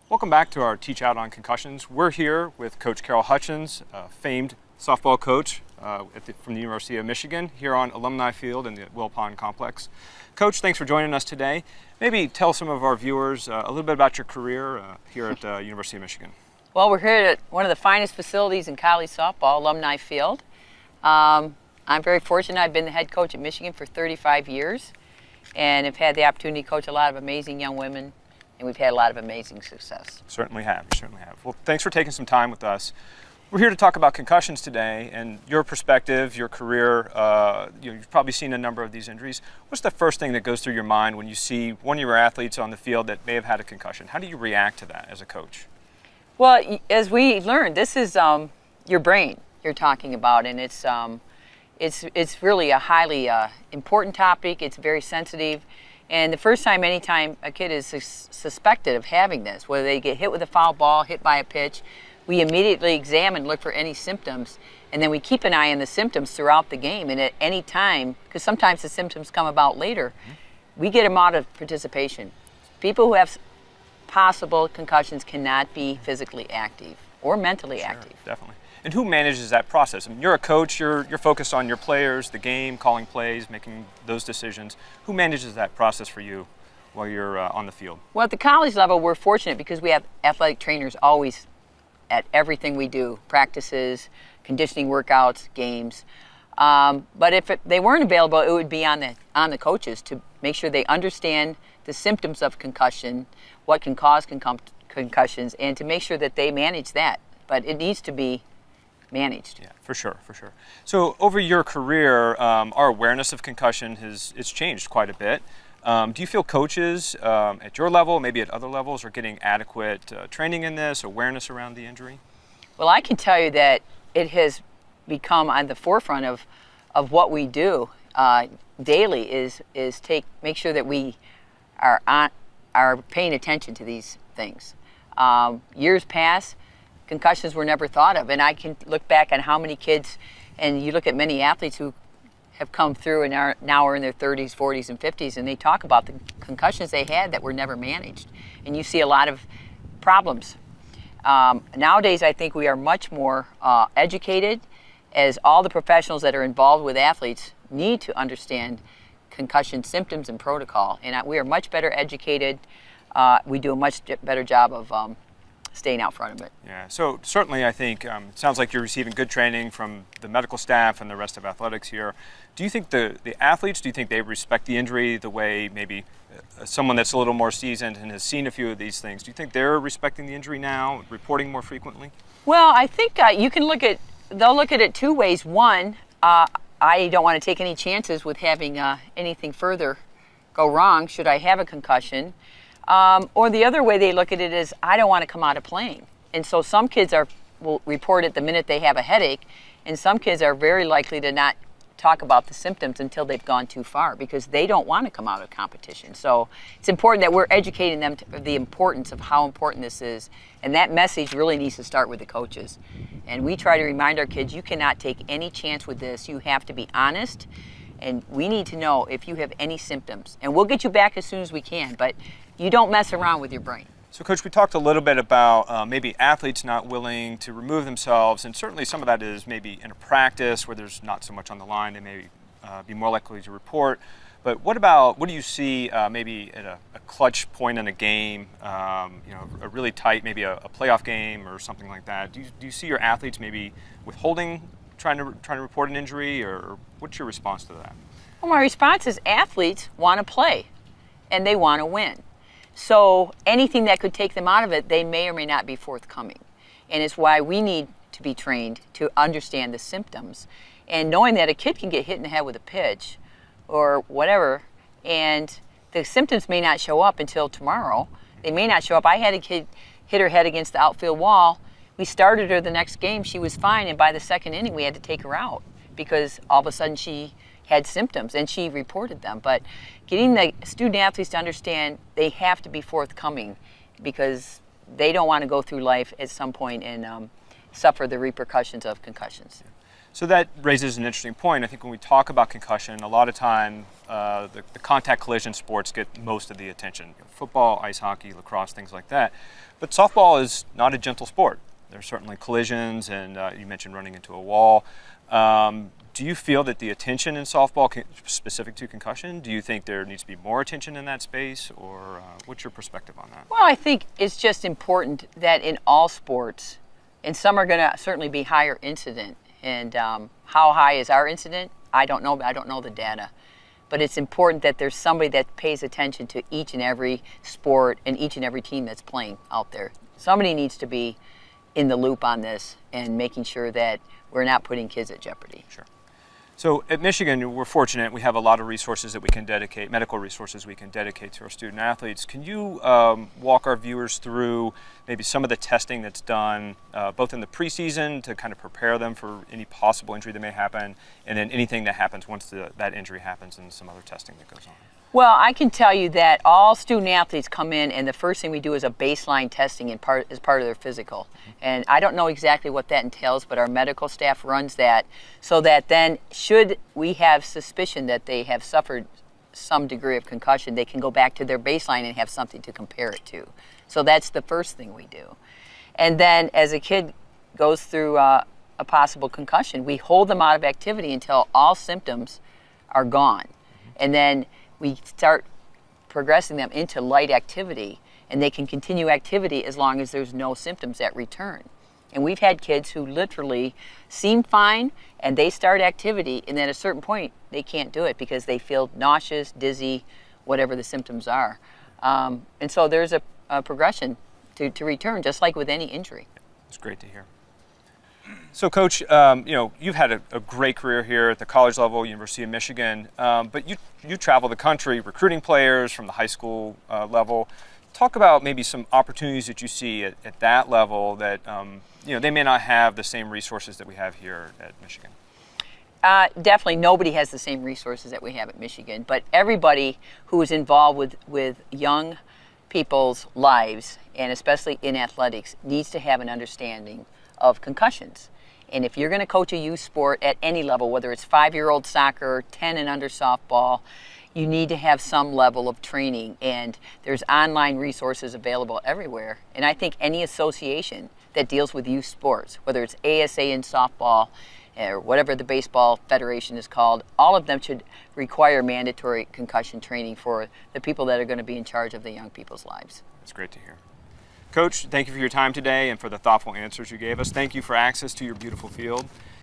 Welcome back to our Teach Out on Concussions. We're here with Coach Carol Hutchins, a famed softball coach from the University of Michigan, here on Alumni Field in the Wilpon Complex. Coach, thanks for joining us today. Maybe tell some of our viewers a little bit about your career here at the University of Michigan. Well, we're here at one of the finest facilities in college softball, Alumni Field. I'm very fortunate. I've been the head coach at Michigan for 35 years and have had the opportunity to coach a lot of amazing young women, and we've had a lot of amazing success. Certainly have. Well, thanks for taking some time with us. We're here to talk about concussions today and your perspective, your career. You've probably seen a number of these injuries. What's the first thing that goes through your mind when you see one of your athletes on the field that may have had a concussion? How do you react to that as a coach? Well, as we learned, this is your brain you're talking about, and it's really a highly important topic. It's very sensitive. And the first time, anytime a kid is suspected of having this, whether they get hit with a foul ball, hit by a pitch, we immediately examine, look for any symptoms, and then we keep an eye on the symptoms throughout the game. And at any time, because sometimes the symptoms come about later, we get them out of participation. People who have possible concussions cannot be physically active or mentally active. Definitely. And who manages that process? I mean, you're a coach, you're focused on your players, the game, calling plays, making those decisions. Who manages that process for you while you're on the field? Well, at the college level, we're fortunate because we have athletic trainers always at everything we do, practices, conditioning workouts, games. But if they weren't available, it would be on the coaches to make sure they understand the symptoms of concussion, what can cause concussions, and to make sure that they manage that. But it needs to be managed. Yeah, for sure. So over your career, our awareness of concussion it's changed quite a bit. Do you feel coaches at your level, maybe at other levels, are getting adequate training in this, awareness around the injury? Well, I can tell you that it has become on the forefront of what we do daily is make sure that we are paying attention to these things. Years past, concussions were never thought of, and I can look back on how many kids, and you look at many athletes who have come through and now are in their 30s, 40s, and 50s, and they talk about the concussions they had that were never managed, and you see a lot of problems. Nowadays, I think we are much more educated, as all the professionals that are involved with athletes need to understand concussion symptoms and protocol, and we are much better educated. We do a much better job of staying out front of it. Yeah, so certainly I think it sounds like you're receiving good training from the medical staff and the rest of athletics here. Do you think the athletes, do you think they respect the injury the way maybe someone that's a little more seasoned and has seen a few of these things, do you think they're respecting the injury now, reporting more frequently? Well, I think they'll look at it two ways. One, I don't want to take any chances with having anything further go wrong should I have a concussion. Or the other way they look at it is, I don't want to come out of playing. And so some kids will report it the minute they have a headache, and some kids are very likely to not talk about the symptoms until they've gone too far because they don't want to come out of competition. So it's important that we're educating them to the importance of how important this is, and that message really needs to start with the coaches. And we try to remind our kids, you cannot take any chance with this. You have to be honest, and we need to know if you have any symptoms. And we'll get you back as soon as we can, but you don't mess around with your brain. So, Coach, we talked a little bit about maybe athletes not willing to remove themselves, and certainly some of that is maybe in a practice where there's not so much on the line. They may be more likely to report. But what do you see maybe at a clutch point in a game, a really tight, maybe a playoff game or something like that? Do you see your athletes maybe withholding, trying to report an injury, or what's your response to that? Well, my response is athletes want to play, and they want to win. So anything that could take them out of it, they may or may not be forthcoming. And it's why we need to be trained to understand the symptoms. And knowing that a kid can get hit in the head with a pitch or whatever, and the symptoms may not show up until tomorrow. They may not show up. I had a kid hit her head against the outfield wall. We started her the next game. She was fine, and by the second inning, we had to take her out because all of a sudden she had symptoms, and she reported them. But getting the student athletes to understand they have to be forthcoming because they don't want to go through life at some point and suffer the repercussions of concussions. So that raises an interesting point. I think when we talk about concussion, a lot of time the contact collision sports get most of the attention. Football, ice hockey, lacrosse, things like that. But softball is not a gentle sport. There's certainly collisions, and you mentioned running into a wall. Do you feel that the attention in softball, specific to concussion, do you think there needs to be more attention in that space, or what's your perspective on that? Well, I think it's just important that in all sports, and some are going to certainly be higher incident. And how high is our incident? I don't know. I don't know the data. But it's important that there's somebody that pays attention to each and every sport and each and every team that's playing out there. Somebody needs to be in the loop on this and making sure that we're not putting kids at jeopardy. Sure. So at Michigan, we're fortunate. We have a lot of resources that we can dedicate, medical resources we can dedicate to our student athletes. Can you walk our viewers through maybe some of the testing that's done, both in the preseason to kind of prepare them for any possible injury that may happen, and then anything that happens once that injury happens and some other testing that goes on? Well, I can tell you that all student athletes come in, and the first thing we do is a baseline testing as part of their physical. And I don't know exactly what that entails, but our medical staff runs that so that then, should we have suspicion that they have suffered some degree of concussion, they can go back to their baseline and have something to compare it to. So that's the first thing we do. And then as a kid goes through a possible concussion, we hold them out of activity until all symptoms are gone. And then we start progressing them into light activity, and they can continue activity as long as there's no symptoms that return. And we've had kids who literally seem fine, and they start activity, and then at a certain point, they can't do it because they feel nauseous, dizzy, whatever the symptoms are. And so there's a progression to return, just like with any injury. It's great to hear. So, Coach, you've had a great career here at the college level, University of Michigan, but you travel the country recruiting players from the high school level. Talk about maybe some opportunities that you see at that level that they may not have the same resources that we have here at Michigan. Definitely nobody has the same resources that we have at Michigan, but everybody who is involved with young people's lives, and especially in athletics, needs to have an understanding of concussions. And if you're going to coach a youth sport at any level, whether it's 5-year-old soccer, 10 and under softball, you need to have some level of training. And there's online resources available everywhere. And I think any association that deals with youth sports, whether it's ASA in softball or whatever the baseball federation is called, all of them should require mandatory concussion training for the people that are going to be in charge of the young people's lives. That's great to hear. Coach, thank you for your time today and for the thoughtful answers you gave us. Thank you for access to your beautiful field.